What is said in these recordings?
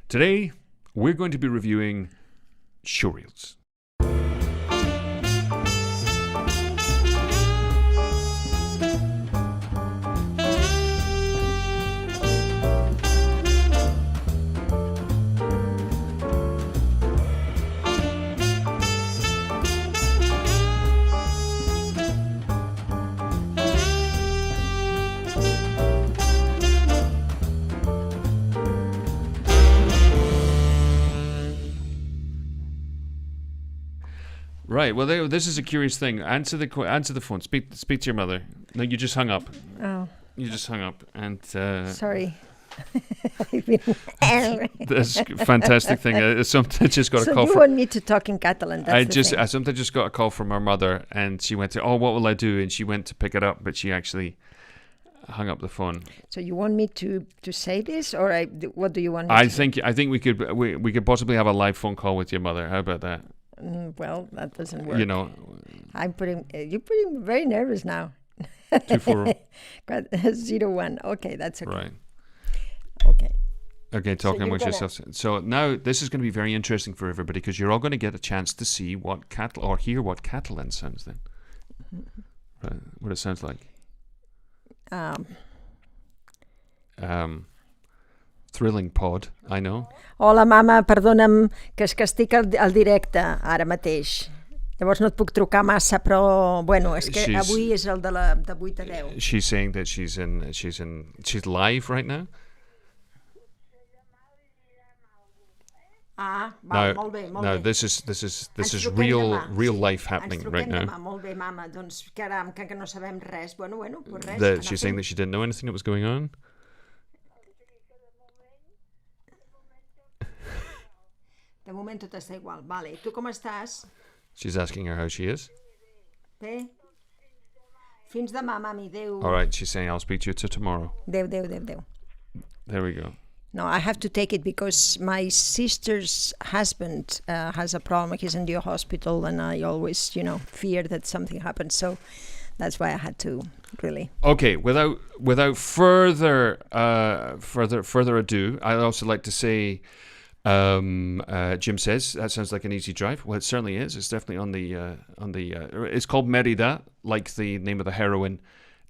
Today, we're going to be reviewing Showreels. Right. Well, this is a curious thing. Answer the phone. Speak to your mother. No, you just hung up. Oh. You just hung up, and sorry. This fantastic thing. Assumpta just got a call. So you want me to talk in Catalan? Assumpta just got a call from her mother, and she went to, "Oh, what will I do?" And she went to pick it up, but she actually hung up the phone. So you want me to say this, or what do you want me I to think we could possibly have a live phone call with your mother. How about that? Well, that doesn't work. You know, you're putting me very nervous now. 240. 01. Okay, that's okay. Right. Okay, talking amongst yourselves. So now this is going to be very interesting for everybody because you're all going to get a chance to see hear what Catalan sounds then. Right, what it sounds like. Thrilling pod, I know. Hola, mama, perdona'm, que és que estic al directe ara mateix. Llavors no et puc trucar massa, però bueno, és que avui és el de 8 a 10. She's saying that she's live right now. Molt bé. No, this is real life happening right now. Molt bé, mama, doncs caram, que no sabem res. Bueno, pues res. She's saying that she didn't know anything that was going on. De moment tot està igual. Vale, tu com estàs? She's asking her how she is. Bé. Fins demà, mami, adeu. All right, she's saying I'll speak to you tomorrow. Adeu. There we go. No, I have to take it because my sister's husband has a problem. He's in the hospital, and I always, fear that something happens. So that's why I had to really. Okay, without further ado, I'd also like to say, Jim says that sounds like an easy drive. Well, it certainly is. It's definitely on the. It's called Merida, like the name of the heroine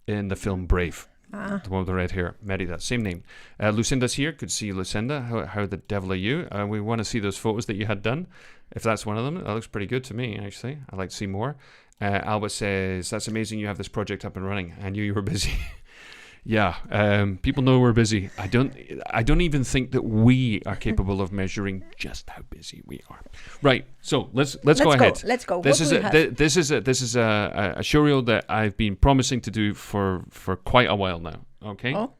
in the film Brave. The one with the red hair, Merida, same name. Lucinda's here. Good to see you, Lucinda. How the devil are you? We want to see those photos that you had done. If that's one of them, that looks pretty good to me, actually. I'd like to see more. Albert says, that's amazing you have this project up and running. I knew you were busy. Yeah, people know we're busy. I don't even think that we are capable of measuring just how busy we are. Right. So let's go ahead. Let's go. This is a showreel that I've been promising to do for quite a while now. Okay. Oh.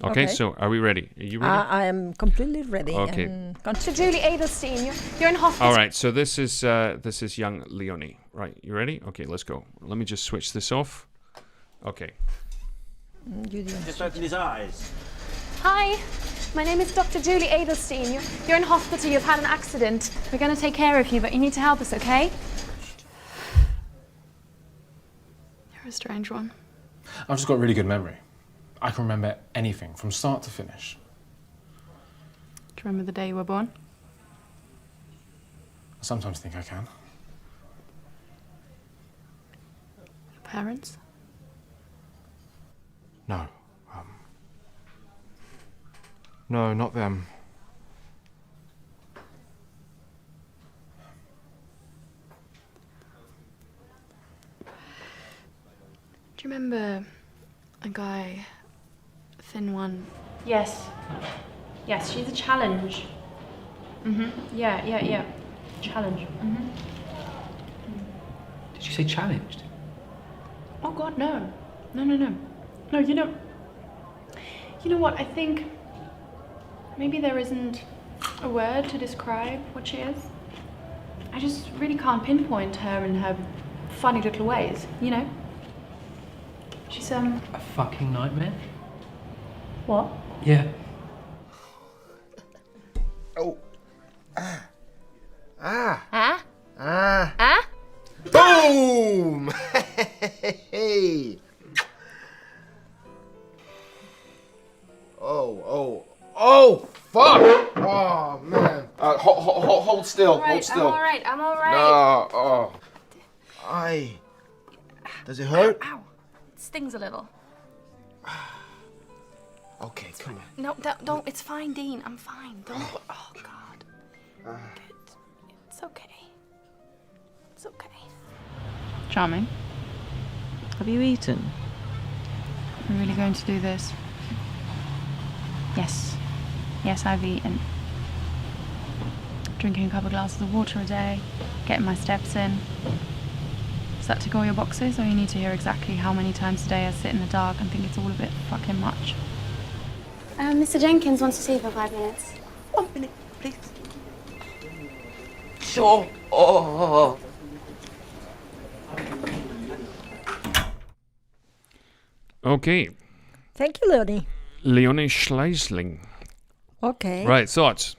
Okay. So are we ready? Are you ready? I am completely ready. Okay. So Julie Adelstein, you're in hospital. All right. So this is young Leonie. Right. You ready? Okay. Let's go. Let me just switch this off. Okay. Just open his eyes. Hi, my name is Dr. Julie Adelstein. You're in hospital, you've had an accident. We're going to take care of you, but you need to help us, okay? You're a strange one. I've just got a really good memory. I can remember anything from start to finish. Do you remember the day you were born? I sometimes think I can. Your parents? No. No, not them. Do you remember a guy, a thin one? Yes. Yes, she's a challenge. Yeah. Challenge. Did you say challenged? Oh God, no. No, you know what, I think maybe there isn't a word to describe what she is. I just really can't pinpoint her and her funny little ways, She's, A fucking nightmare? What? Yeah. Oh. Boom! Hey! Oh, fuck! Oh. Hold still. Hold still. I'm alright. No. Oh. Aye. Does it hurt? Ow. It stings a little. Okay, come on. No, don't. It's fine, Dean. I'm fine. Don't. Oh, God. Good. It's okay. It's okay. Charming. Have you eaten? Are we really going to do this? Yes. Yes, I've eaten. Drinking a couple of glasses of water a day, getting my steps in. Does that tick all your boxes, or you need to hear exactly how many times a day I sit in the dark and think it's all a bit fucking much? Mr. Jenkins wants to see you for 5 minutes. 1 minute, please. Sure. Oh. Okay. Thank you, Leonie. Leonie Schleisling. Okay. Right, thoughts?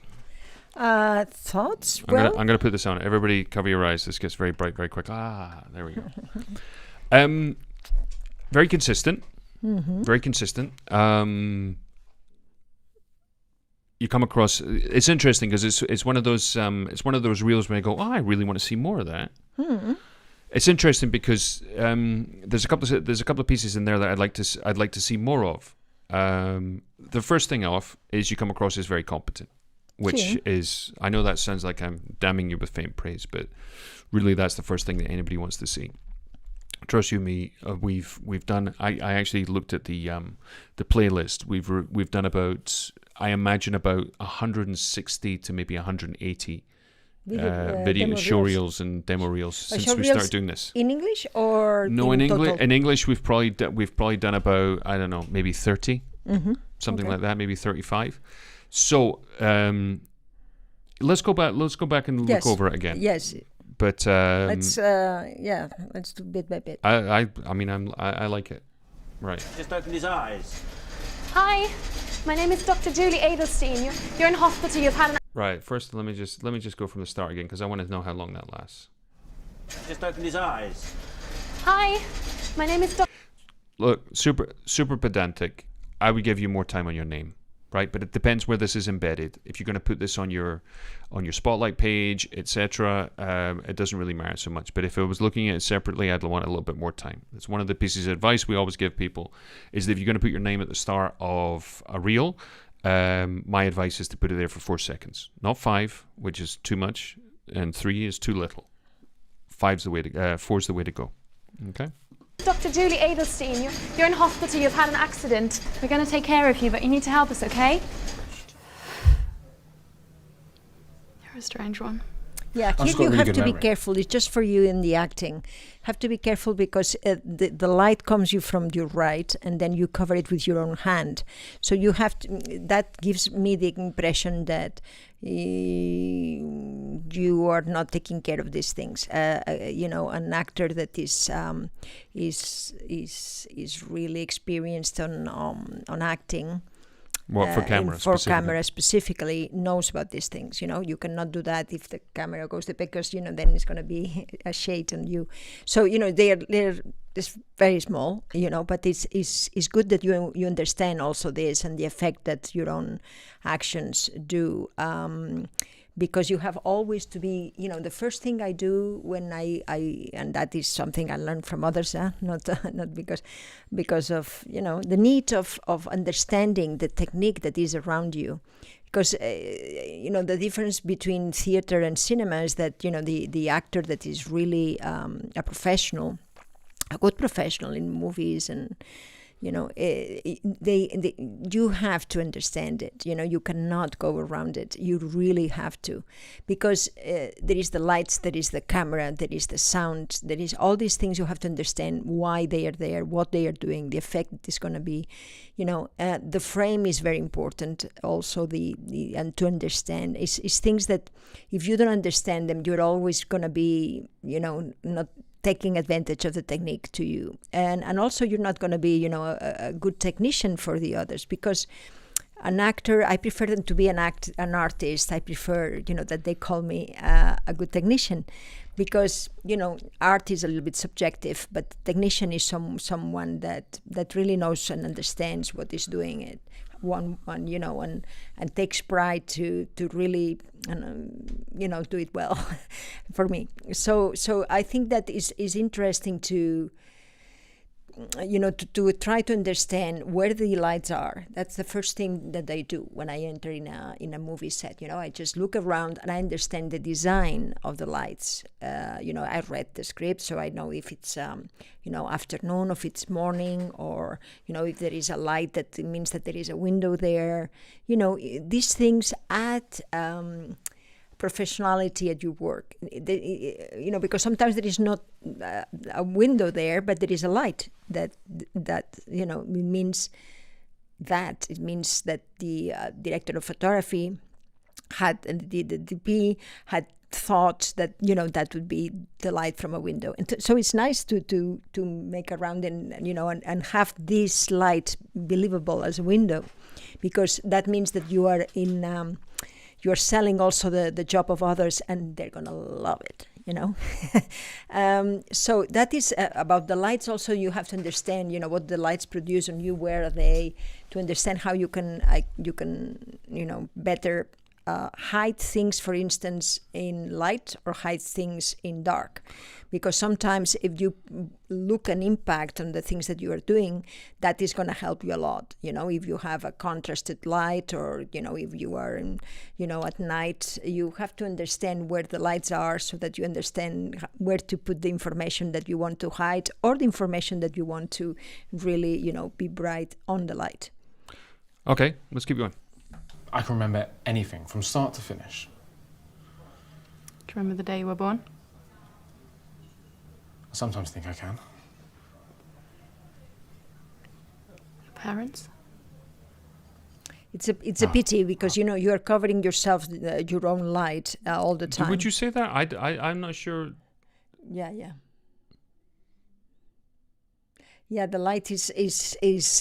Thoughts? I'm gonna put this on. Everybody cover your eyes. This gets very bright very quick. There we go. Very consistent. Mm-hmm. Very consistent. You come across. It's interesting because it's one of those reels where you go, I really want to see more of that. Mm-hmm. It's interesting because there's a couple of pieces in there that I'd like to see more of. The first thing off is you come across as very competent, which is, I know that sounds like I'm damning you with faint praise, but really that's the first thing that anybody wants to see. Trust you me, we've done. I actually looked at the playlist. We've done about, I imagine, about 160 to maybe 180 video showreels and demo reels since we started doing this. In English or no? In English, total? in English, we've probably done about, I don't know, maybe 30, something like that, maybe 35. So let's go back and look over it again. Yes. But let's do bit by bit. I mean I like it. Right. Just opened his eyes. Hi, my name is Dr. Julie Adelstein. You're in hospital. You've had an... Right. First, let me just go from the start again because I want to know how long that lasts. Just opened his eyes. Hi, my name is Dr. Look, super pedantic. I would give you more time on your name, right? But it depends where this is embedded. If you're going to put this on your spotlight page, etc., it doesn't really matter so much. But if I was looking at it separately, I'd want a little bit more time. It's one of the pieces of advice we always give people, is that if you're going to put your name at the start of a reel, my advice is to put it there for 4 seconds, not 5, which is too much, and 3 is too little. 4's the way to go. Okay. Dr. Julie Adelstein. You're in hospital. You've had an accident. We're going to take care of you, but you need to help us, okay? You're a strange one. Yeah, here you have to be careful. It's just for you in the acting. Have to be careful because the light comes you from your right, and then you cover it with your own hand. So you have to. That gives me the impression that you are not taking care of these things. An actor that is really experienced on acting. What, for camera for specifically? camera specifically, knows about these things. You cannot do that if the camera goes there because then it's going to be a shade on you. So they're just very small, but it's good that you understand also this and the effect that your own actions do. Because you have always to be, the first thing I do when I and that is something I learned from others, not because of, the need of understanding the technique that is around you. Because, the difference between theater and cinema is that, the actor that is really a good professional in movies and, you have to understand it. You cannot go around it. You really have to, because there is the lights, there is the camera, there is the sound, there is all these things. You have to understand why they are there, what they are doing, the effect that is going to be. The frame is very important. Also, and to understand is things that if you don't understand them, you're always going to be, not taking advantage of the technique to you, and also you're not going to be a good technician for the others, because an actor, I prefer them to be an artist. I prefer that they call me a good technician, because art is a little bit subjective, but technician is someone that really knows and understands what is doing it, one, you know, and takes pride to really, you know, do it well for me. So I think that is interesting to, you know, to try to understand where the lights are. That's the first thing that I do when I enter in a movie set. You know, I just look around and I understand the design of the lights. You know, I read the script, so I know if it's you know, afternoon, or if it's morning, or you know, if there is a light, that it means that there is a window there. You know, these things add professionality at your work. You know, because sometimes there is not a window there, but there is a light that you know, it means that the director of photography had, and the DP had thought that, you know, that would be the light from a window. And so it's nice to make around and you know, and have this light believable as a window, because that means that you are in you're selling also the job of others, and they're gonna love it, you know. So that is about the lights. Also, you have to understand, you know, what the lights produce on you, where are they, to understand how you can you know, better hide things, for instance, in light, or hide things in dark. Because sometimes if you look an impact on the things that you are doing, that is going to help you a lot. You know, if you have a contrasted light, or, you know, if you are in, you know, at night, you have to understand where the lights are, so that you understand where to put the information that you want to hide, or the information that you want to really, you know, be bright on the light. Okay, let's keep going. I can remember anything from start to finish. Do you remember the day you were born? I sometimes think I can. Your parents? It's a pity, because you know, you are covering yourself, your own light all the time. Would you say that? I'm not sure. Yeah. Yeah, the light is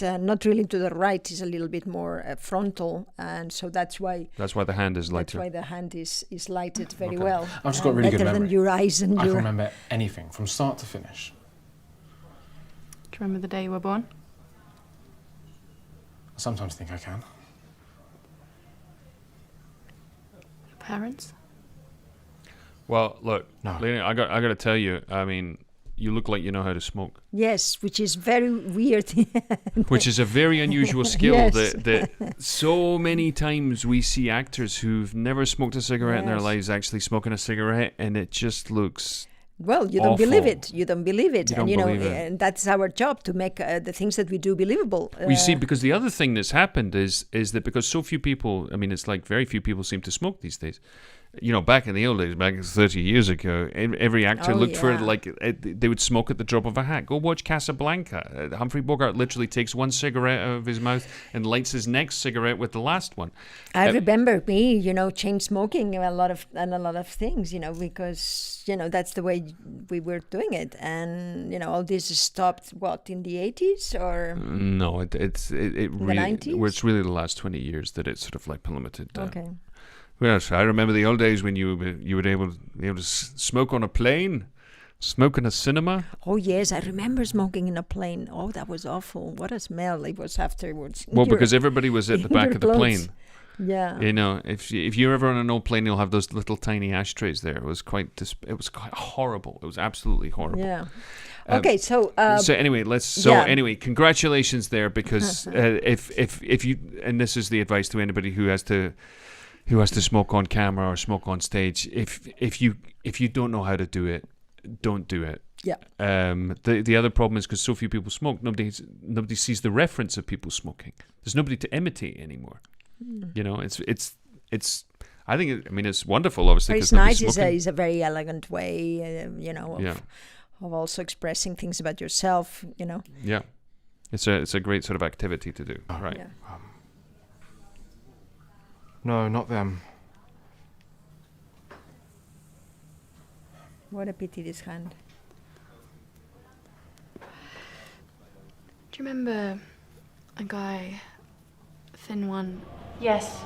not really to the right; is a little bit more frontal, and so that's why. That's why the hand is lighter. That's why the hand is lighted very well. I've just got really good better memory. than your eyes and I your. can remember anything from start to finish. Do you remember the day you were born? I sometimes think I can. Your parents? Well, look, No. Lena, I got to tell you. I mean, you look like you know how to smoke. Yes, which is very weird. Which is a very unusual skill. Yes. that so many times we see actors who've never smoked a cigarette in their Yes. lives actually smoking a cigarette, and it just looks. Well, you don't believe Awful. it. You don't believe it, You and don't you know, believe it. and that's our job, to make the things that we do believable. You see, because the other thing that's happened is that because so few people, I mean, it's like very few people seem to smoke these days. You know, back in the old days, back 30 years ago, every actor looked for yeah. like they would smoke at the drop of a hat. Go watch Casablanca. Humphrey Bogart literally takes one cigarette out of his mouth and lights his next cigarette with the last one. I remember me, you know, chain smoking a lot of things, you know, because you know that's the way we were doing it, and you know all this stopped in the 80s or No, it really, 90s? well, it's really the last 20 years that it's sort of like plummeted down. okay. Yes, I remember the old days when you were able to smoke on a plane, smoke in a cinema. Oh yes, I remember smoking in a plane. Oh, that was awful. What a smell it was afterwards. Well, because everybody was at the back your of the clothes. plane. Yeah. You know, if you're ever on an old plane, you'll have those little tiny ashtrays there. It was quite horrible. It was absolutely horrible. Yeah. Okay, so So anyway, congratulations there, because if you, and this is the advice to anybody who has to smoke on camera or smoke on stage, if you don't know how to do it, don't do it. yeah. The other problem is because so few people smoke, nobody sees the reference of people smoking. There's nobody to imitate anymore. You know, it's I think it's wonderful, obviously. It's nice. Is a very elegant way, you know, of also expressing things about yourself. You know. Yeah, it's a great sort of activity to do. Right. Yeah. No, not them. What a pity, this hand. Do you remember a guy, a thin one? Yes.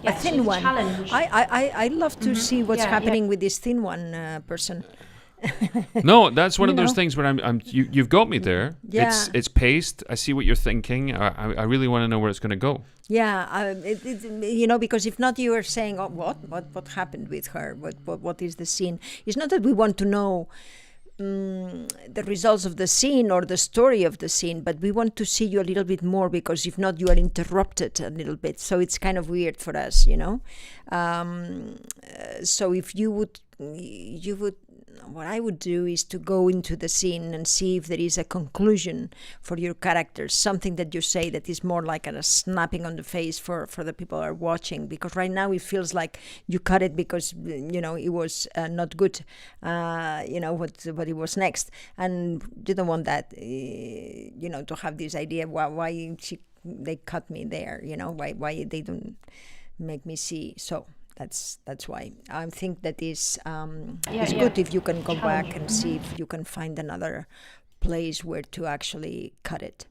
A thin one. Challenge. I love to see what's Yeah, happening with this thin one person. No, that's one of those things where you've got me there. Yeah. It's paced. I see what you're thinking. I really want to know where it's going to go. Yeah, because if not, you are saying, oh, what happened with her? What is the scene? It's not that we want to know the results of the scene or the story of the scene, but we want to see you a little bit more, because if not, you are interrupted a little bit. So it's kind of weird for us, So if you would, what I would do is to go into the scene and see if there is a conclusion for your characters, something that you say that is more like a snapping on the face for the people who are watching, because right now it feels like you cut it because it was not good, what it was next, and you don't want that, to have this idea why they cut me there, why they don't make me see. So that's why I think that is it's good if you can go back and see if you can find another place where to actually cut it.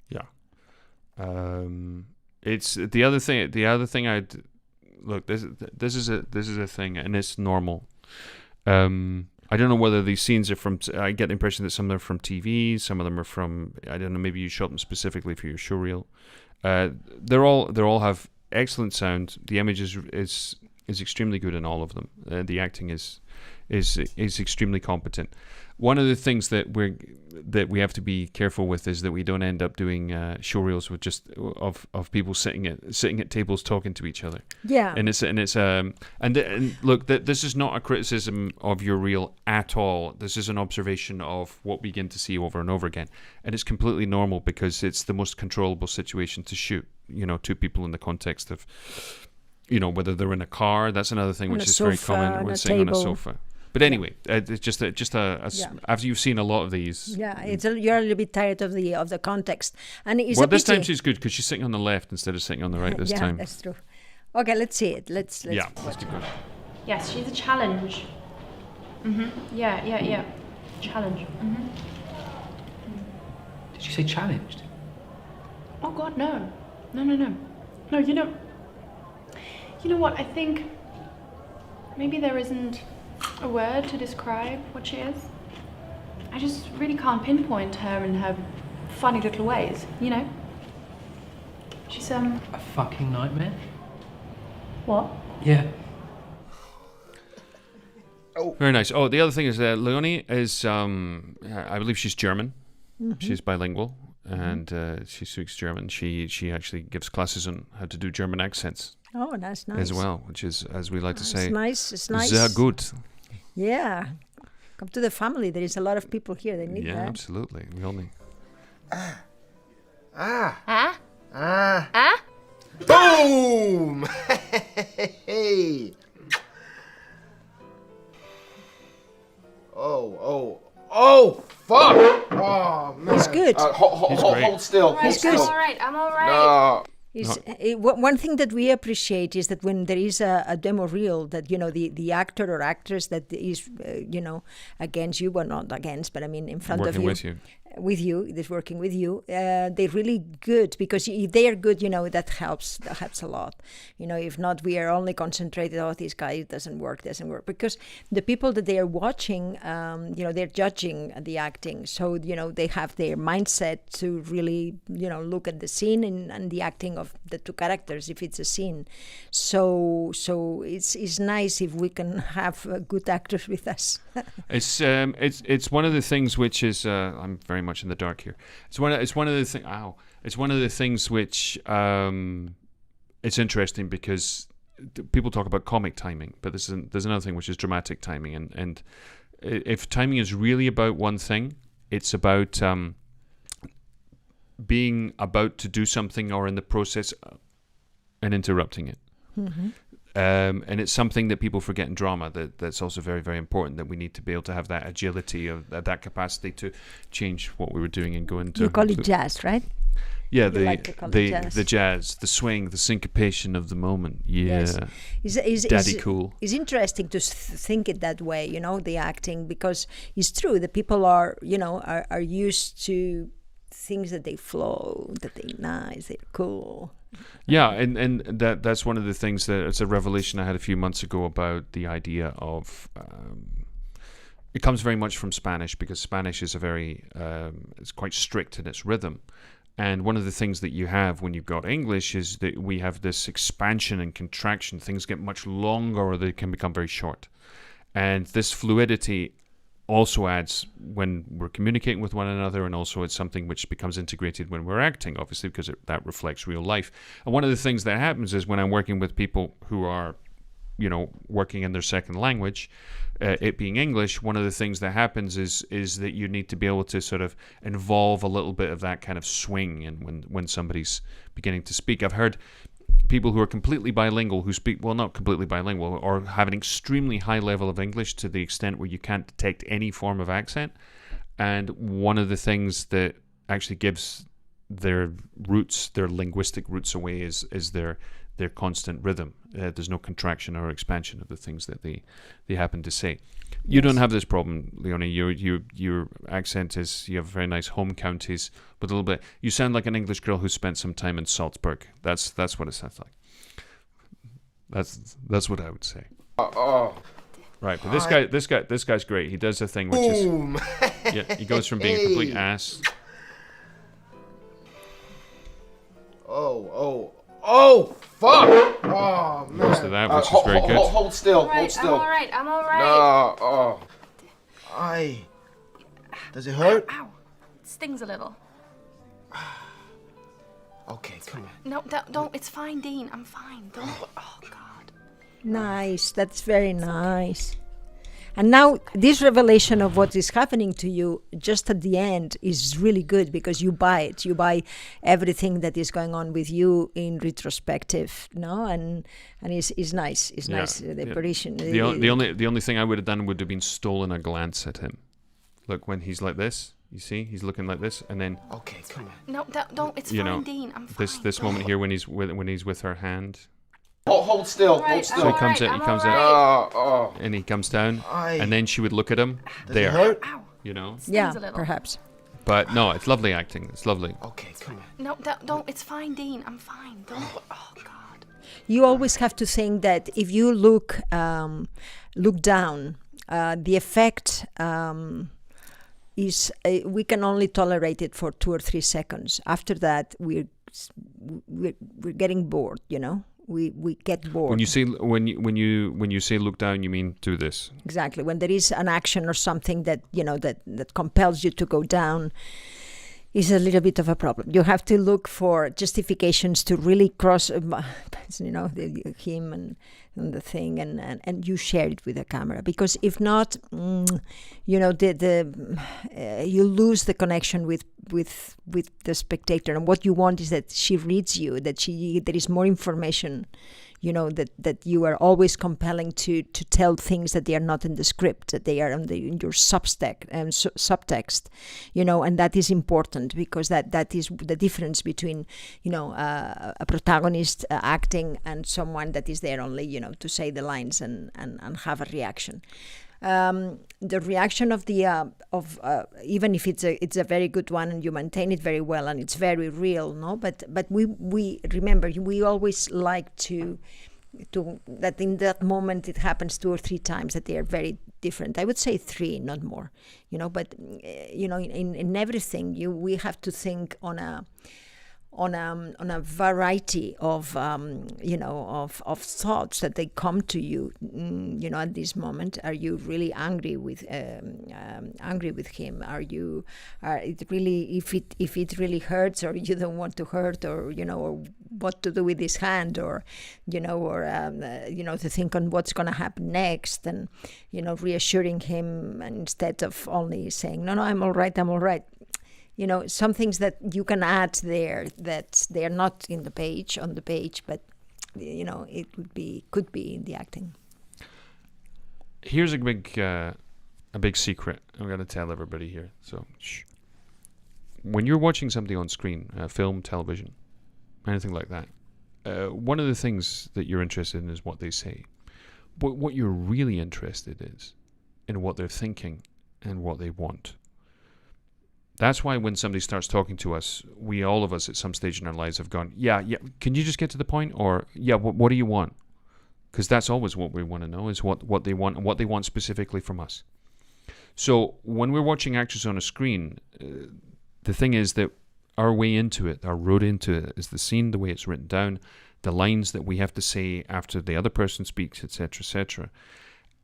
Yeah. It's the other thing. The other thing I'd look. This is a thing, and it's normal. I don't know whether these scenes are from. I get the impression that some of them are from TV. Some of them are from. I don't know. Maybe you shot them specifically for your showreel. They all have excellent sound. The image is extremely good in all of them. The acting is extremely competent. One of the things that we have to be careful with is that we don't end up doing showreels with just of people sitting at tables talking to each other. Yeah. And look, this is not a criticism of your reel at all. This is an observation of what we begin to see over and over again, and it's completely normal because it's the most controllable situation to shoot. Two people in the context of, whether they're in a car. That's another thing which is very common. We're sitting on a sofa. But anyway, it's just after you've seen a lot of these. Yeah, you're a little bit tired of the context, and it's well, this time she's good because she's sitting on the left instead of sitting on the right this time. Yeah, that's true. Okay, let's see it. Let's let's keep going. Yes, she's a challenge. Yeah. Challenge. Did you say challenged? Oh God, no. No, you know what? I think maybe there isn't a word to describe what she is. I just really can't pinpoint her in her funny little ways, She's a fucking nightmare. What? Yeah. Oh. Very nice. Oh, the other thing is that Leonie is, I believe she's German. Mm-hmm. She's bilingual, and she speaks German. She actually gives classes on how to do German accents. Oh, that's nice. As well, which is, as we like to say, it's nice. Sehr gut. Yeah. Come to the family. There is a lot of people here. They need that. Yeah, absolutely. We all need. Boom! Hey! Oh! Fuck! Oh man! It's good. Hold still. It's good. I'm all right. No. One thing that we appreciate is that when there is a demo reel, that the actor or actress that is against you, well, not against, but I mean in front of you, with you, is working with you, they're really good, because if they are good, that helps a lot. If not, we are only concentrated, this guy doesn't work, because the people that they are watching, they're judging the acting, so they have their mindset to really look at the scene and the acting of the two characters if it's a scene. So it's nice if we can have good actors with us. It's one of the things which is I'm very much in the dark here. It's one of the things which it's interesting, because people talk about comic timing, but there's another thing which is dramatic timing, and if timing is really about one thing, it's about being about to do something or in the process and interrupting it. Mm-hmm. And it's something that people forget in drama, that's also very, very important, that we need to be able to have that agility, of that capacity to change what we were doing and go into. You call it jazz, right? Yeah, the jazz, the swing, the syncopation of the moment. Yeah, yes. Daddy cool. It's interesting to think it that way, the acting, because it's true. The people are used to things that they flow, that they're nice, they're cool. Yeah, and that's one of the things that it's a revelation I had a few months ago about the idea of it comes very much from Spanish, because Spanish is a very it's quite strict in its rhythm. And one of the things that you have when you've got English is that we have this expansion and contraction. Things get much longer, or they can become very short. And this fluidity also adds when we're communicating with one another, and also it's something which becomes integrated when we're acting, obviously, because that reflects real life. And one of the things that happens is when I'm working with people who are, working in their second language, it being English, one of the things that happens is that you need to be able to sort of involve a little bit of that kind of swing, and when somebody's beginning to speak. I've heard people who are completely bilingual who speak, well, not completely bilingual, or have an extremely high level of English to the extent where you can't detect any form of accent. And one of the things that actually gives their roots, their linguistic roots away, is their constant rhythm. There's no contraction or expansion of the things that they happen to say. You don't have this problem, Leonie. Your accent is, you have very nice home counties with a little bit. You sound like an English girl who spent some time in Salzburg. That's what it sounds like. That's what I would say. Right, but this guy's great. He does a thing which Boom. is, yeah, he goes from being a complete ass. Oh, fuck! Oh, man. Goes to that, which is very good. Hold still, All right, hold still. I'm all right. No, oh. Aye. Does it hurt? Ow. It stings a little. Okay, come on. No, don't. It's fine, Dean. I'm fine. Don't. Oh, God. Nice. That's very nice. And now this revelation of what is happening to you just at the end is really good, because you buy it. You buy everything that is going on with you in retrospective, no? And it's nice. It's nice. The apparition. The only thing I would have done would have been stolen a glance at him. Look, when he's like this, you see, he's looking like this, and then Okay, come on. No, don't. It's fine, Dean. I'm fine. this moment here when he's with her hand. Hold still, Right, hold So still. he comes out, and he comes down, Aye. and then she would look at him Does there, it hurt? Ow. Stings Yeah, a little. perhaps. But no, it's lovely acting. It's lovely. Okay, come on. No, don't. It's fine, Dean. I'm fine. Don't. Oh, God. You always have to think that if you look down, the effect is we can only tolerate it for 2 or 3 seconds. After that, we're getting bored. We get bored. When you say look down, you mean do this. Exactly. When there is an action or something that that compels you to go down, is a little bit of a problem. You have to look for justifications to really cross, him and the thing, and you share it with the camera, because if not, you lose the connection with the spectator. And what you want is that she reads you, that there is more information, that you are always compelling to tell things that they are not in the script, that they are in your subtext, and that is important, because that is the difference between, a protagonist acting and someone that is there only, to say the lines and have a reaction. The reaction of even if it's a very good one and you maintain it very well and it's very real, no, but we remember, we always like to that in that moment it happens 2 or 3 times, that they are very different. I would say 3, not more, but in everything we have to think on a variety of of thoughts that they come to you, at this moment. Are you really angry with him? Are it really, if it really hurts, or you don't want to hurt, or or what to do with his hand, or to think on what's going to happen next, and reassuring him instead of only saying no, I'm all right. Some things that you can add there that they are not on the page, but it could be in the acting. Here's a big secret I'm going to tell everybody here. So, when you're watching something on screen, film, television, anything like that, one of the things that you're interested in is what they say. But what you're really interested in what they're thinking and what they want. That's why when somebody starts talking to us, all of us at some stage in our lives have gone, yeah, can you just get to the point? Or, yeah, what do you want? Because that's always what we want to know, is what they want, and what they want specifically from us. So when we're watching actors on a screen, the thing is that our way into it, our road into it, is the scene, the way it's written down, the lines that we have to say after the other person speaks, etc., etc.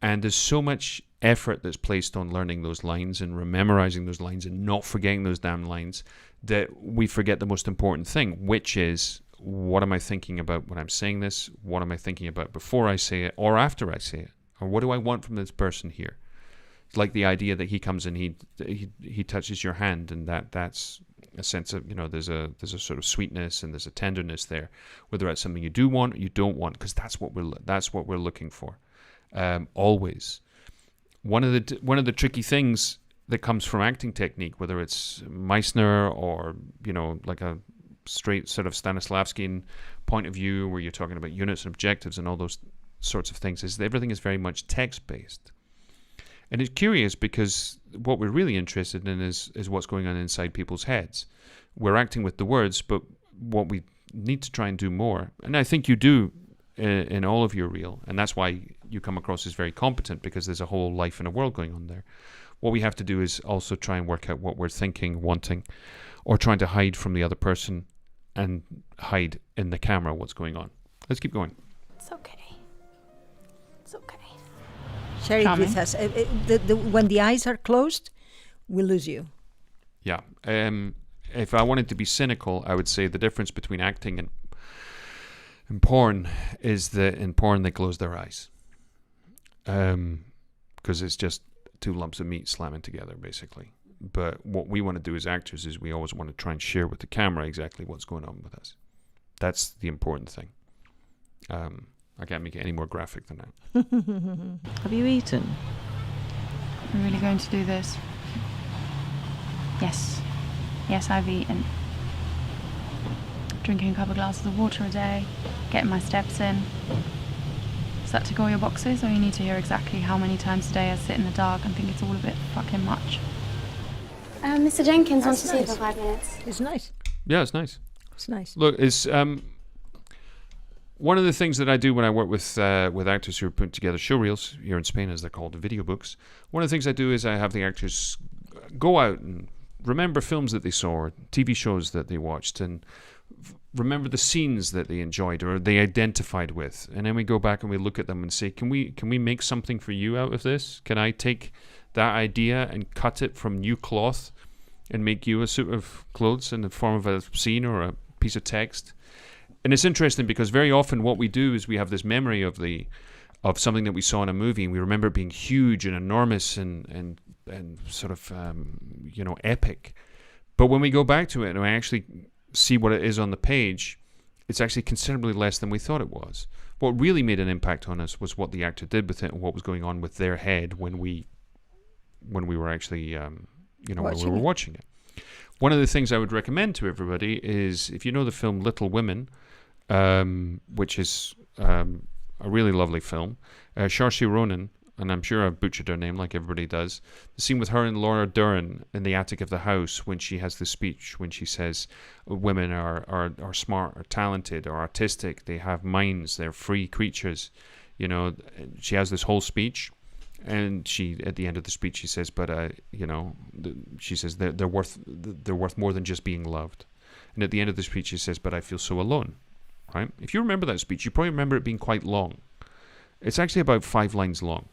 And there's so much effort that's placed on learning those lines and memorizing those lines and not forgetting those damn lines that we forget the most important thing, which is, what am I thinking about when I'm saying this? What am I thinking about before I say it or after I say it? Or what do I want from this person here? It's like the idea that he comes and he touches your hand, and that's a sense of, there's a sort of sweetness and there's a tenderness there, whether that's something you do want or you don't want, because that's what we're looking for, always. One of the tricky things that comes from acting technique, whether it's Meissner or like a straight sort of Stanislavskian point of view, where you're talking about units and objectives and all those sorts of things, is that everything is very much text based. And it's curious because what we're really interested in is what's going on inside people's heads. We're acting with the words, but what we need to try and do more, and I think you do in all of your reel, and that's why you come across as very competent, because there's a whole life and a world going on there. What we have to do is also try and work out what we're thinking, wanting, or trying to hide from the other person and hide in the camera what's going on. Let's keep going. It's okay. It's okay. Share it with us. When the eyes are closed, we lose you. Yeah. If I wanted to be cynical, I would say the difference between acting and porn is that in porn they close their eyes. Because it's just two lumps of meat slamming together, basically. But what we want to do as actors is we always want to try and share with the camera exactly what's going on with us. That's the important thing. I can't make it any more graphic than that. Have you eaten? We're really going to do this? Yes. Yes, I've eaten. Drinking a couple of glasses of water a day, getting my steps in. Does that tick all your boxes, or you need to hear exactly how many times a day I sit in the dark and think it's all a bit fucking much? Mr. Jenkins wants to see you nice. for 5 minutes. It's nice. Yeah, it's nice. It's nice. Look, it's one of the things that I do when I work with actors who are putting together showreels here in Spain, as they're called, video books. One of the things I do is I have the actors go out and remember films that they saw, or TV shows that they watched, and remember the scenes that they enjoyed or they identified with, and then we go back and we look at them and say, can we make something for you out of this? Can I take that idea and cut it from new cloth and make you a suit of clothes in the form of a scene or a piece of text? And it's interesting because very often what we do is we have this memory of something that we saw in a movie, and we remember it being huge and enormous and sort of epic. But when we go back to it and we actually see what it is on the page, it's actually considerably less than we thought it was. What really made an impact on us was what the actor did with it and what was going on with their head when we were actually when we were watching it. One of the things I would recommend to everybody is, if you know the film Little Women, which is a really lovely film, Saoirse Ronan, and I'm sure I've butchered her name like everybody does, the scene with her and Laura Dern in the attic of the house when she has the speech, when she says women are smart, are talented, are artistic, they have minds, they're free creatures. She has this whole speech, and she, at the end of the speech, she says, but she says they're worth more than just being loved. And at the end of the speech, she says, but I feel so alone. Right? If you remember that speech, you probably remember it being quite long. It's actually about 5 lines long,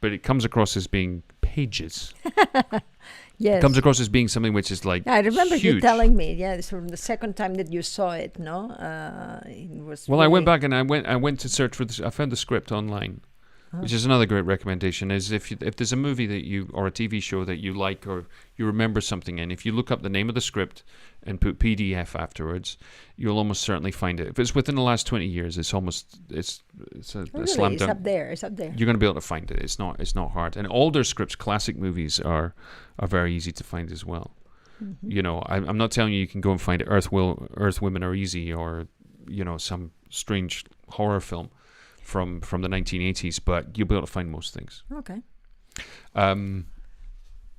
but it comes across as being pages. Yes. It comes across as being something which is like I remember huge. you telling me, from the second time that you saw it, no? It was Well, I went back and I went to search for this. I found the script online, which is another great recommendation. Is if there's a movie that you, or a TV show that you like or you remember something in, if you look up the name of the script and put PDF afterwards, you'll almost certainly find it. If it's within the last 20 years, it's a slam It's dunk. up there. It's up there. You're going to be able to find it. It's not hard. And older scripts, classic movies are very easy to find as well. Mm-hmm. I'm not telling you can go and find Earth Women Are Easy or some strange horror film from the 1980s, but you'll be able to find most things. Okay.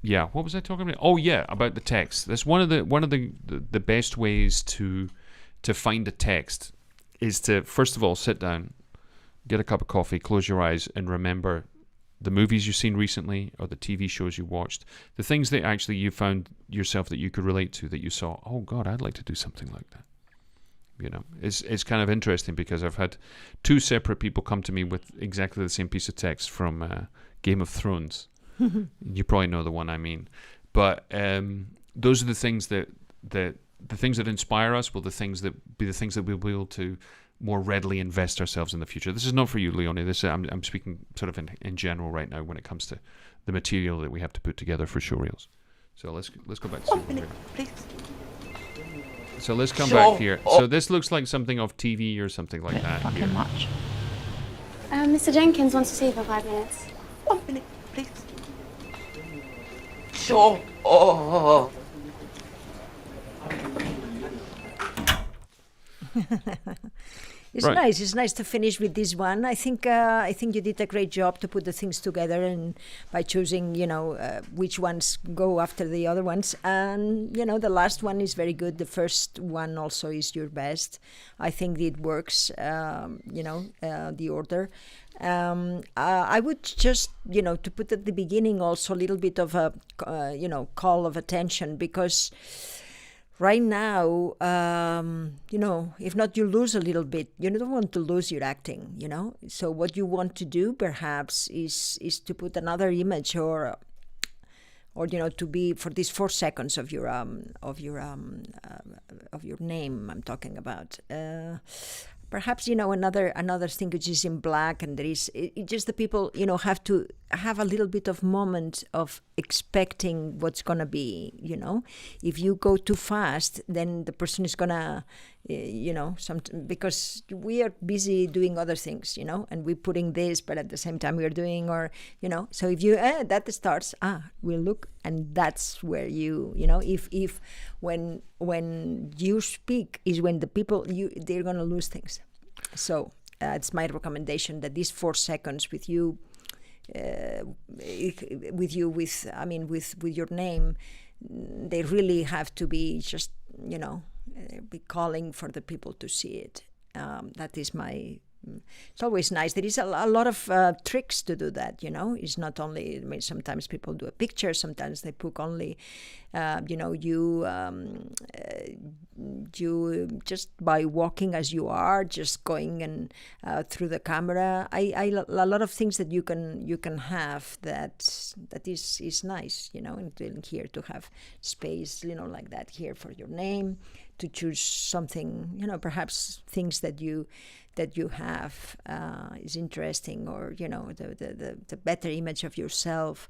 Yeah, what was I talking about? Oh yeah, about the text. That's one of the best ways to find a text is to, first of all, sit down, get a cup of coffee, close your eyes, and remember the movies you've seen recently or the TV shows you watched, the things that actually you found yourself that you could relate to, that you saw, oh God, I'd like to do something like that. You know, it's kind of interesting because I've had two separate people come to me with exactly the same piece of text from Game of Thrones. You probably know the one I mean. But those are the things that the things that inspire us will be the things that we'll be able to more readily invest ourselves in the future. This is not for you, Leonie. I'm speaking sort of in general right now when it comes to the material that we have to put together for Showreels. So let's go back to Showreel. Please. So let's come back here. So this looks like something off TV or something like that. Fucking Here. much. Mr. Jenkins wants to see you for 5 minutes. 1 minute, please. Sure. Oh. It's Right. nice. It's nice to finish with this one. I think you did a great job to put the things together, and by choosing, which ones go after the other ones. And the last one is very good. The first one also is your best. I think it works. The order. I would just, to put at the beginning also a little bit of a, call of attention, because right now, if not, you lose a little bit. You don't want to lose your acting, So what you want to do, perhaps, is to put another image, or to be for these 4 seconds of your name. I'm talking about. Perhaps another thing which is in black, and there is just the people have to have a little bit of moment of expecting what's gonna be. If you go too fast, then the person is gonna because we are busy doing other things, and we're putting this, but at the same time we are doing, so if you that starts we'll look, and that's where if when you speak is when the people they're gonna lose things. So it's my recommendation that these 4 seconds with you with your name, they really have to be just be calling for the people to see it. That is my. It's always nice. There is a lot of tricks to do that. It's not only. Sometimes people do a picture. Sometimes they put only. You just by walking as you are, just going and through the camera. A lot of things that you can have that is nice. And here to have space, like that here for your name, to choose something, perhaps things that you have is interesting, or the better image of yourself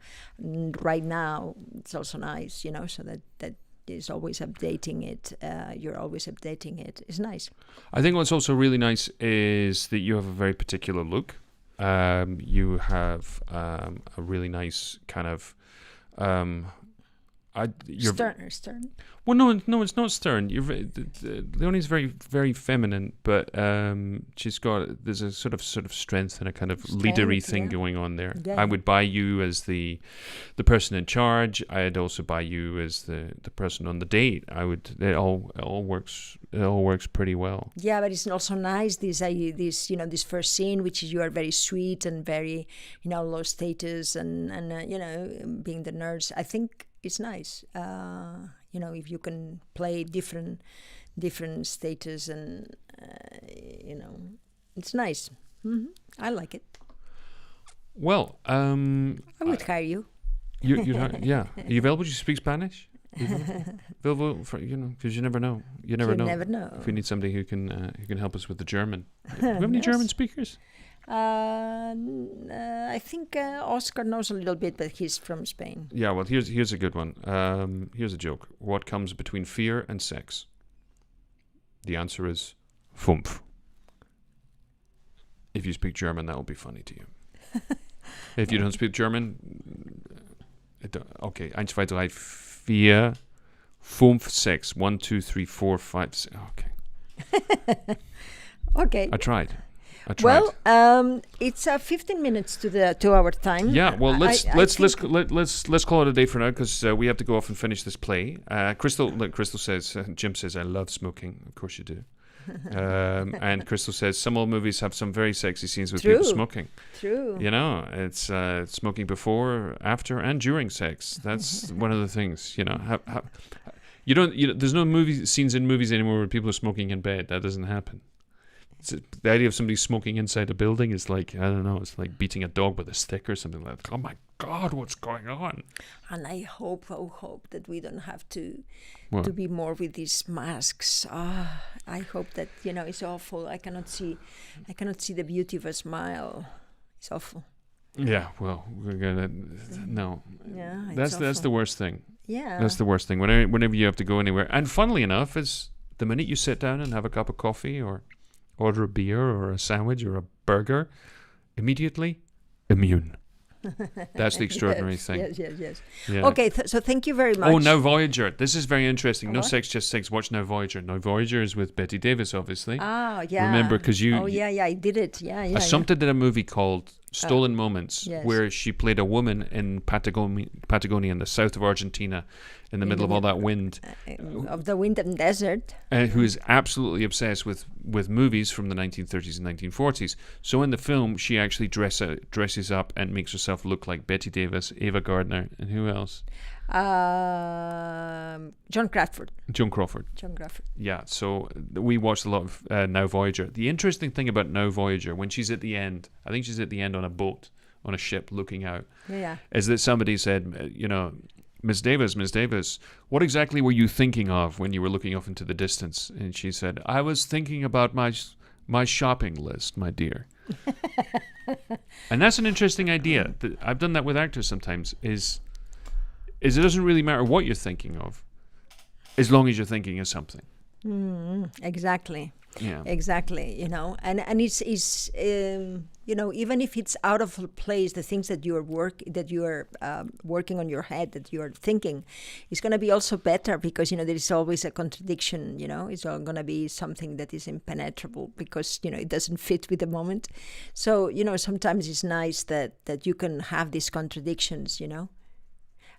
right now. It's also nice, so that is always updating it. You're always updating it. It's nice. I think what's also really nice is that you have a very particular look. You have a really nice kind of. Stern. Well, no, it's not stern. Leonie's very, very feminine, but there's a sort of strength and a kind of leadery thing going on there. Yeah. I would buy you as the person in charge. I'd also buy you as the person on the date. It all works pretty well. Yeah, but it's also nice this first scene, which is you are very sweet and very low status and being the nurse. I think it's nice, if you can play different status, and it's nice. Mm-hmm. I like it. Well, I would hire you. Yeah. Are you available to speak Spanish? Available for, because you never know. You never know. If we need somebody who can help us with the German. Do we have any German speakers? I think Oscar knows a little bit, but he's from Spain. Yeah, well, here's a good one. Here's a joke. What comes between fear and sex? The answer is Fumpf. If you speak German, that will be funny to you. If you don't speak German, okay. 1, 2, 3, 4, 5, 6. 1, 2, 3, 4, 5, 6. Okay. Okay. I tried. Well, it's 15 minutes to our time. Yeah. Well, let's call it a day for now, because we have to go off and finish this play. Crystal says, Jim says, I love smoking. Of course you do. And Crystal says some old movies have some very sexy scenes with True. people smoking. True. You know, it's smoking before, after, and during sex. That's one of the things. You know, you don't. There's no movie scenes in movies anymore where people are smoking in bed. That doesn't happen. The idea of somebody smoking inside a building is like, I don't know, it's like beating a dog with a stick or something like that. Oh my God, what's going on? And I hope that we don't have to What? be more with these masks. I hope that, it's awful. I cannot see the beauty of a smile. It's awful. Yeah, well, we're gonna no. Yeah, that's the worst thing. Yeah. That's the worst thing. Whenever you have to go anywhere, and funnily enough, is the minute you sit down and have a cup of coffee or order a beer or a sandwich or a burger, immediately immune. That's the extraordinary thing. Yes. Yeah. Okay, so thank you very much. Oh, Now Voyager. This is very interesting. No What? Sex, Just Sex. Watch Now Voyager. Now Voyager is with Betty Davis, obviously. Ah, yeah. Remember, because you... Oh, yeah, I did it. Yeah. Assumpta did a movie called Stolen Moments, yes. where she played a woman in Patagonia in the south of Argentina, in the middle of all that wind, Of the wind and desert. who is absolutely obsessed with movies from the 1930s and 1940s. So in the film, she actually dresses up and makes herself look like Betty Davis, Ava Gardner, and who else? Joan Crawford. Joan Crawford. Yeah, so we watched a lot of Now Voyager. The interesting thing about Now Voyager, when she's at the end, I think she's at the end on a boat, on a ship looking out, is that somebody said, Miss Davis, what exactly were you thinking of when you were looking off into the distance? And she said, I was thinking about my shopping list, my dear. And that's an interesting idea. I've done that with actors sometimes, is it doesn't really matter what you're thinking of, as long as you're thinking of something. Exactly. Yeah. Exactly. And it's even if it's out of place, the things that you are working on your head, that you are thinking, is going to be also better because there is always a contradiction. It's all going to be something that is impenetrable because it doesn't fit with the moment. So sometimes it's nice that you can have these contradictions.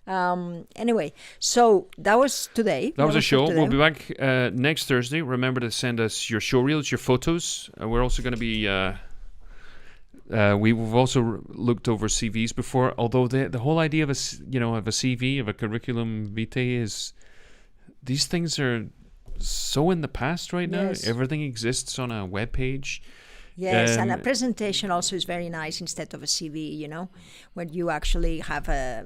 Anyway, so that was today. That was a show. We'll be back next Thursday. Remember to send us your show reels, your photos. We're also going to be... we've also looked over CVs before, although the whole idea of a CV, of a curriculum vitae is... These things are so in the past right now. Yes. Everything exists on a web page. Yes, and a presentation also is very nice instead of a CV, when you actually have a,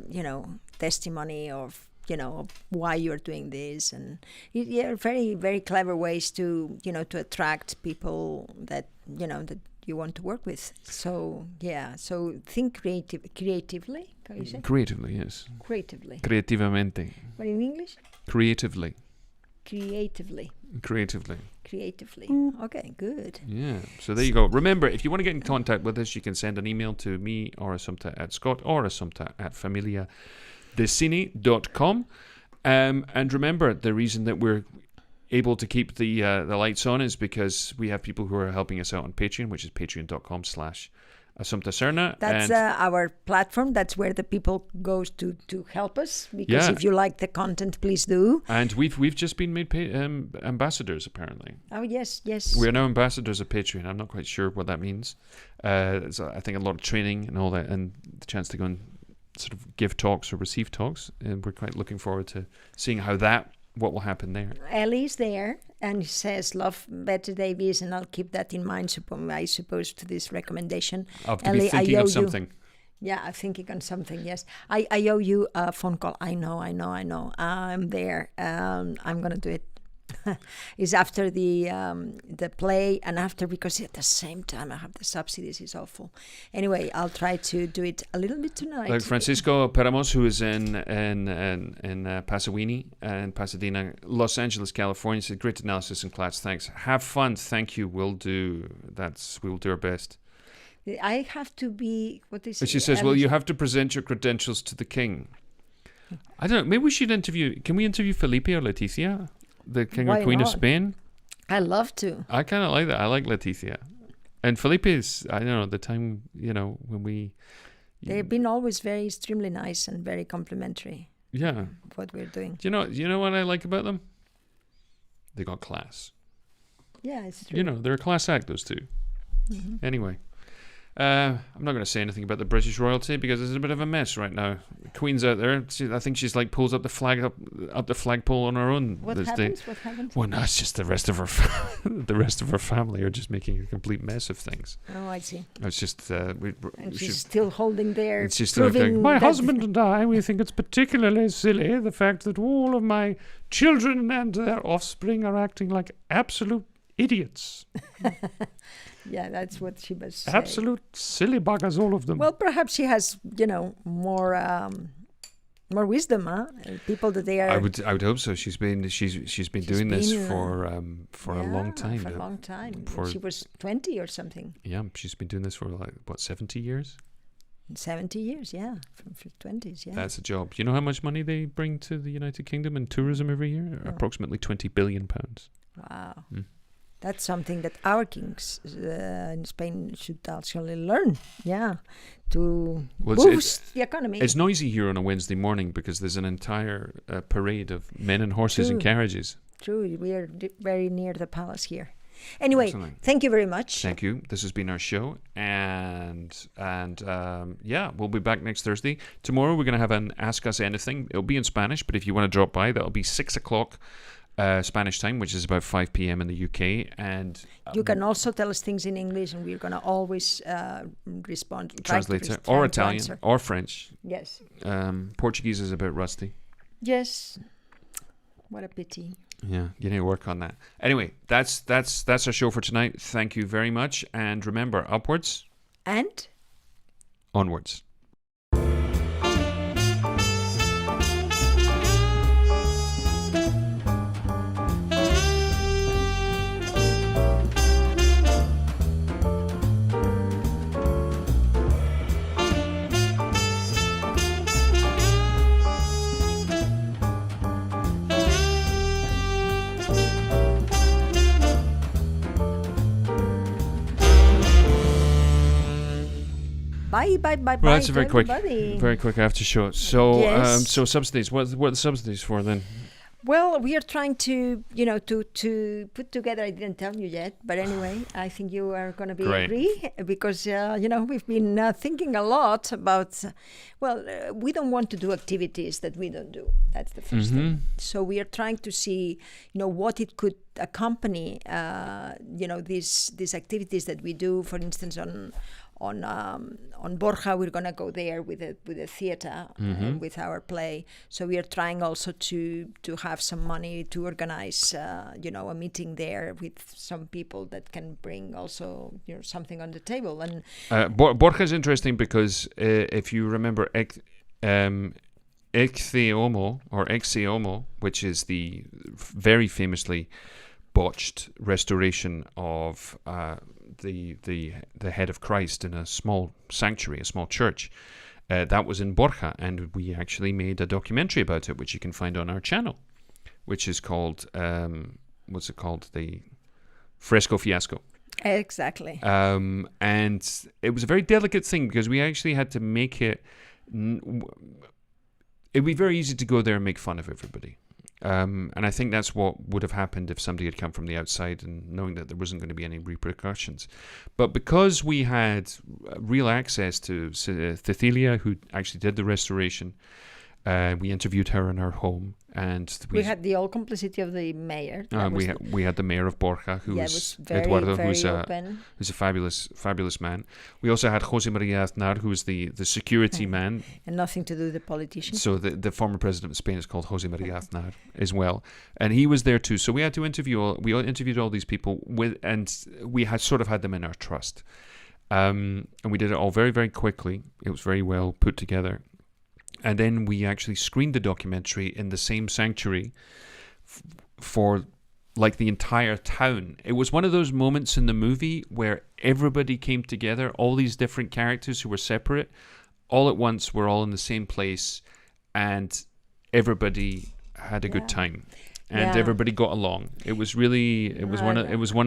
testimony of, of why you're doing this. And very, very clever ways to, to attract people that, that you want to work with. So, so think creatively, can you say? Creatively, yes. Creatively. Creativamente. What in English? Creatively. Creatively. Okay, good. Yeah, so there you go. Remember, if you want to get in contact with us, you can send an email to me or Assumpta at Scott or Assumpta at familiadecine.com. And remember, the reason that we're able to keep the lights on is because we have people who are helping us out on Patreon, which is patreon.com/Assumpta Serna. That's our platform. That's where the people go to help us. Because if you like the content, please do. And we've just been made ambassadors, apparently. Oh, yes. We are now ambassadors of Patreon. I'm not quite sure what that means. So I think a lot of training and all that, and the chance to go and sort of give talks or receive talks. And we're quite looking forward to seeing what will happen there. Ellie's there, and he says, love Betty Davis, and I'll keep that in mind, I suppose, to this recommendation. Of to be thinking of something. Yeah, I'm thinking on something, yes. I owe you a phone call. I know. I'm there. I'm going to do it. It's after the play and after, because at the same time I have the subsidies. It's awful. Anyway, I'll try to do it a little bit tonight. Like Francisco Peramos, who is in Pasadena and Pasadena, Los Angeles, California, said great analysis in class. Thanks. Have fun. Thank you. We'll do our best. I have to be. What is? But she says, well, you have to present your credentials to the king. I don't know. Maybe we should interview. Can we interview Felipe or Leticia? The King or Queen of Spain? I love to. I kind of like that. I like Leticia. And Felipe is, I don't know, the time, when we... They've been always very extremely nice and very complimentary. Yeah. What we're doing. Do you know what I like about them? They got class. Yeah, it's true. You know, they're a class act, those two. Anyway. I'm not going to say anything about the British royalty because it's a bit of a mess right now. The Queen's out there. I think she's like pulls up the flag up the flagpole on her own. What happens? What happens? Well, no, it's just the rest of her the rest of her family are just making a complete mess of things. Oh, I see. It's just And she's still holding there. It's just like, my husband and I, we think it's particularly silly the fact that all of my children and their offspring are acting like absolute idiots. Yeah, that's what she was saying. Absolute silly buggers, all of them. Well, perhaps she has, more wisdom, huh? People that they are. I would hope so. She's been doing this for a long time. For a long time. For she was 20 or something. Yeah, she's been doing this for 70 years. 70 years, yeah, from 20s, yeah. That's a job. You know how much money they bring to the United Kingdom in tourism every year? Approximately £20 billion. Wow. That's something that our kings in Spain should actually learn, to boost the economy. It's noisy here on a Wednesday morning because there's an entire parade of men and horses and carriages. True, we are very near the palace here. Anyway, Excellent. Thank you very much. Thank you. This has been our show, and we'll be back next Thursday. Tomorrow we're going to have an Ask Us Anything. It'll be in Spanish, but if you want to drop by, that'll be 6:00. Spanish time, which is about 5 p.m. in the UK, and you can also tell us things in English, and we're going to always respond. Translate it, or Italian, or French. Yes. Portuguese is a bit rusty. Yes. What a pity. Yeah, you need to work on that. Anyway, that's our show for tonight. Thank you very much, and remember, upwards and onwards. Bye. Well, that's a very quick after show. So, yes. So subsidies. What are the subsidies for then? Well, we are trying to, to put together. I didn't tell you yet, but anyway, I think you are going to be agree because we've been thinking a lot about. We don't want to do activities that we don't do. That's the first thing. So we are trying to see, what it could accompany. These activities that we do, for instance, on Borja, we're gonna go there with a theater with our play. So we are trying also to have some money to organize, a meeting there with some people that can bring also something on the table. And Borja is interesting because if you remember Exeomo, which is the very famously botched restoration of the head of Christ in a small sanctuary, a small church. That was in Borja, and we actually made a documentary about it, which you can find on our channel, which is called, what's it called? The Fresco Fiasco. Exactly. And it was a very delicate thing because we actually had to make it... It'd be very easy to go there and make fun of everybody. And I think that's what would have happened if somebody had come from the outside and knowing that there wasn't going to be any repercussions. But because we had real access to Cecilia, who actually did the restoration, we interviewed her in her home, and we had the all complicity of the mayor. We had the mayor of Borja, who was Eduardo, who's a fabulous man. We also had Jose Maria Aznar, who was the security man, and nothing to do with the politician. So the former president of Spain is called Jose Maria Aznar as well, and he was there too. So we had to interviewed all these people and we had sort of had them in our trust, and we did it all very, very quickly. It was very well put together. And then we actually screened the documentary in the same sanctuary for like the entire town. It was one of those moments in the movie where everybody came together, all these different characters who were separate, all at once were all in the same place, and everybody had a good time. And everybody got along. It was really, it was one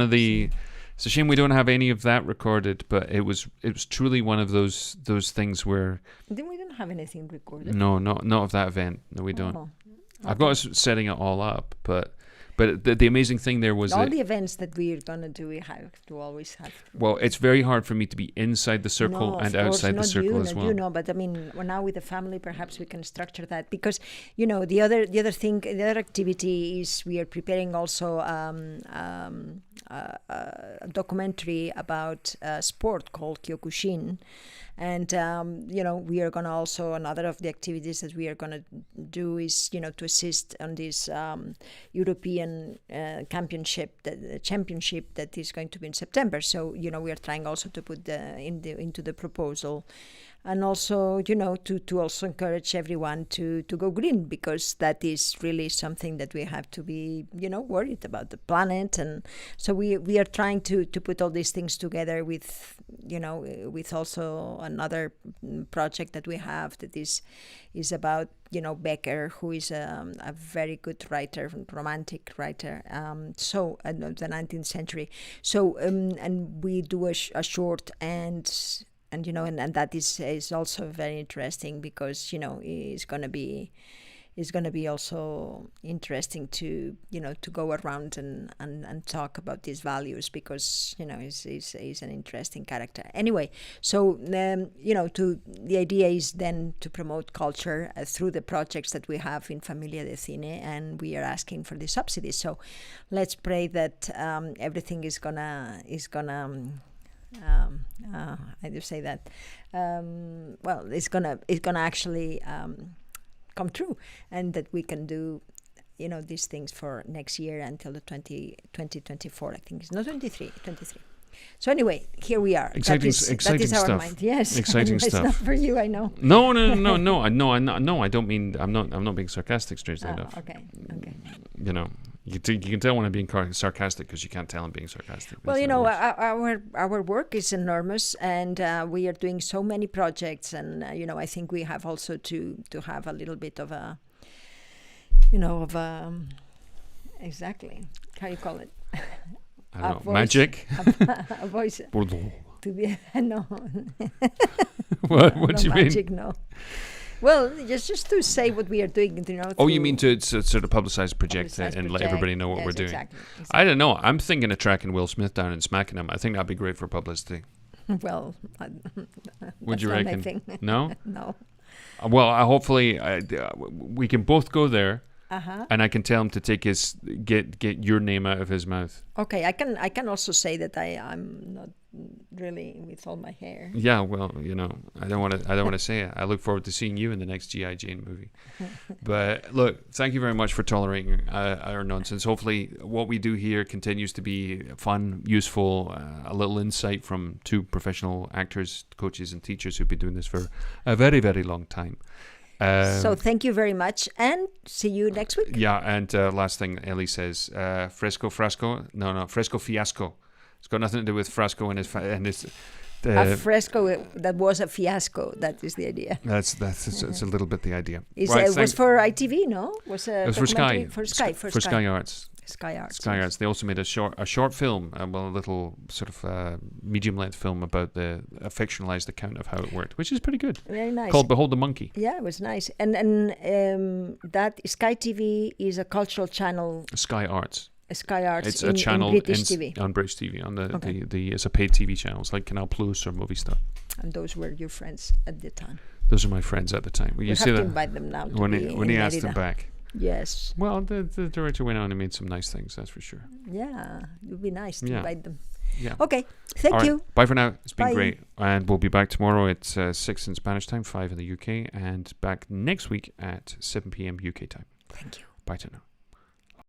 of the... It's a shame we don't have any of that recorded, but it was truly one of those things where... Then we don't have anything recorded. No, not of that event. No, we don't. Okay. I've got us setting it all up, but But the amazing thing there was all that, the events that we're gonna do, we have to always have. well, it's very hard for me to be inside the circle No, and of course, outside the not circle you, as not well. You know, but I mean, now with the family, perhaps we can structure that because, you know, the other thing, the other activity is we are preparing also a documentary about sport called Kyokushin. And, you know, we are going to also, another of the activities that we are going to do is, you know, to assist on this European championship that is going to be in September. So, you know, we are trying also to put into the proposal. And also, you know, to also encourage everyone to go green, because that is really something that we have to be, you know, worried about the planet. And so we are trying to put all these things together with, you know, with also another project that we have that is about, you know, Becker, who is a very good writer, romantic writer, so the 19th century. So and we do a short and you know, and that is also very interesting because, you know, it's going to be also interesting to, you know, to go around and talk about these values because, you know, he's an interesting character. Anyway, so, you know, the idea is then to promote culture through the projects that we have in Familia de Cine, and we are asking for the subsidies. So let's pray that everything is gonna I do say that. Well, it's gonna actually come true, and that we can do, you know, these things for next year until the 2024. I think it's not 23. So anyway, here we are. Exciting that is our stuff. mind. Yes, Exciting it's stuff. not for you, I know. No. I don't mean. I'm not being sarcastic. Strangely enough. Okay. You know, you can tell when I'm being sarcastic because you can't tell I'm being sarcastic. Well, you know, our work is enormous, and we are doing so many projects, and you know, I think we have also to have a little bit of a, you know, exactly, how you call it. I don't know, magic. A voice. To be no. What do you magic, mean? No. Well, just to say what we are doing, you know. Oh, you mean to sort of publicize the project and let everybody know what we're doing? Exactly. I don't know. I'm thinking of tracking Will Smith down and smacking him. I think that'd be great for publicity. Well, would you reckon? No. No. Well, hopefully we can both go there. Uh-huh. And I can tell him to take get your name out of his mouth. Okay, I can also say that I'm not really with all my hair. Yeah, well, you know, I don't want to say it. I look forward to seeing you in the next G.I. Jane movie. But look, thank you very much for tolerating our nonsense. Hopefully, what we do here continues to be fun, useful, a little insight from two professional actors, coaches, and teachers who've been doing this for a very, very long time. So thank you very much, and see you next week. Yeah, and last thing Ellie says, fresco fiasco. It's got nothing to do with Frasco and his a fresco that was a fiasco. That is the idea. That's it's a little bit the idea. It was for ITV, no? It was for Sky. For Sky Arts. Sky Arts. Sky Arts. They also made a short film, a little sort of medium-length film about a fictionalized account of how it worked, which is pretty good. Very nice. Called Behold the Monkey. Yeah, it was nice. And that Sky TV is a cultural channel. Sky Arts. Sky Arts. It's a channel in British TV. On British TV. On the it's a paid TV channel. It's like Canal Plus or Movistar. And those were your friends at the time. Those are my friends at the time. We have to invite them now. When he asked them back. Yes. Well, the director went on and made some nice things, that's for sure. Yeah, it would be nice to invite them. Yeah. Okay, thank you. Bye for now. It's been great. And we'll be back tomorrow at 6 in Spanish time, 5 in the UK, and back next week at 7 p.m. UK time. Thank you. Bye to now.